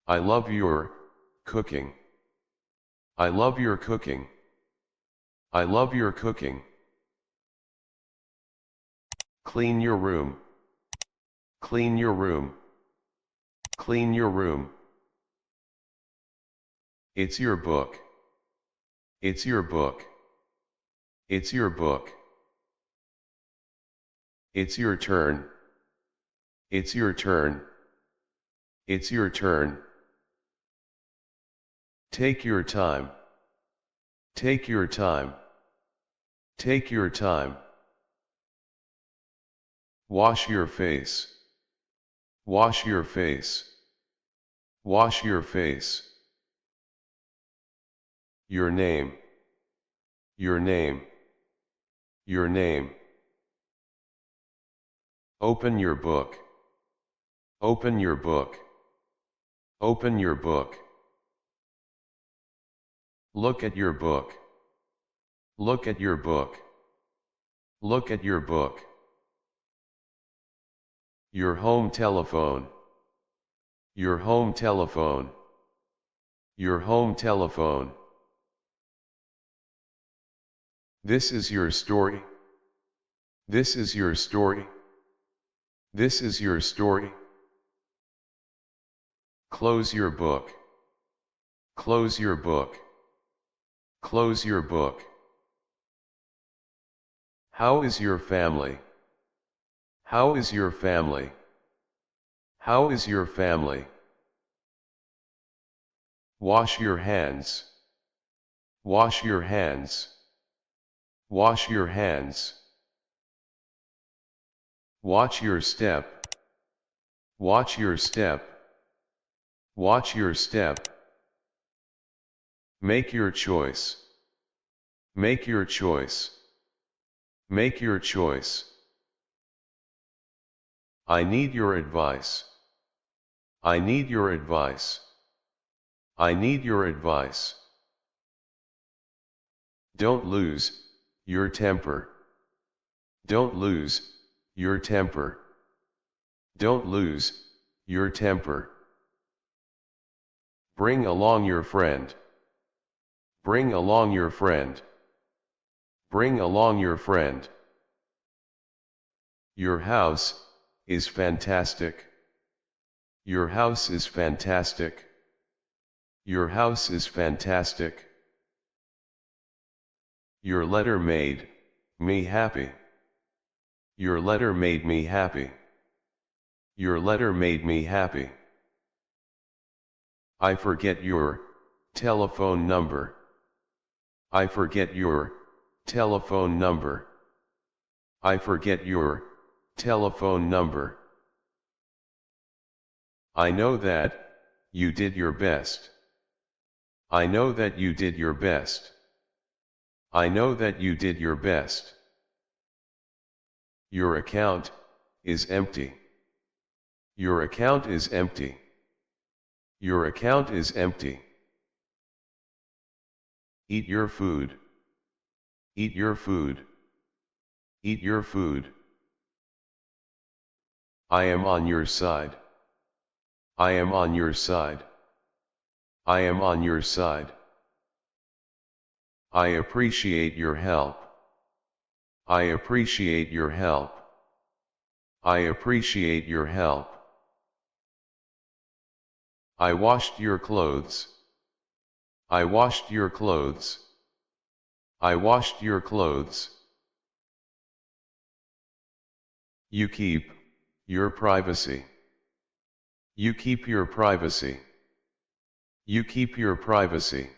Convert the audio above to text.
I love your cooking. I love your cooking. I love your cooking. Clean your room. Clean your room. Clean your room. It's your book. It's your book. It's your book. It's your turn. It's your turn. It's your turn. Take your time. Take your time. Take your time. Wash your face. Wash your face. Wash your face. Your name. Your name. Your name. Open your book. Open your book. Open your book. Look at your book. Look at your book. Look at your book. Your home telephone. Your home telephone. Your home telephone. This is your story. This is your story. This is your story. Close your book. Close your book. Close your book. How is your family? How is your family? How is your family? Wash your hands. Wash your hands. Wash your hands. Watch your step. Watch your step. Watch your step. Make your choice. Make your choice. Make your choice. I need your advice. I need your advice. I need your advice. Don't lose your temper. Don't lose your temper. Don't lose your temper. Bring along your friend. Bring along your friend. Bring along your friend. Your house is fantastic. Your house is fantastic. Your house is fantastic. Your letter made me happy. Your letter made me happy. Your letter made me happy. I forget your telephone number. I forget your telephone number. I forget your telephone number. I know that you did your best. I know that you did your best. I know that you did your best. Your account is empty. Your account is empty. Your account is empty. Eat your food. Eat your food. Eat your food. I am on your side. I am on your side. I am on your side. I appreciate your help. I appreciate your help. I appreciate your help. I washed your clothes. I washed your clothes. I washed your clothes. You keep your privacy. You keep your privacy. You keep your privacy.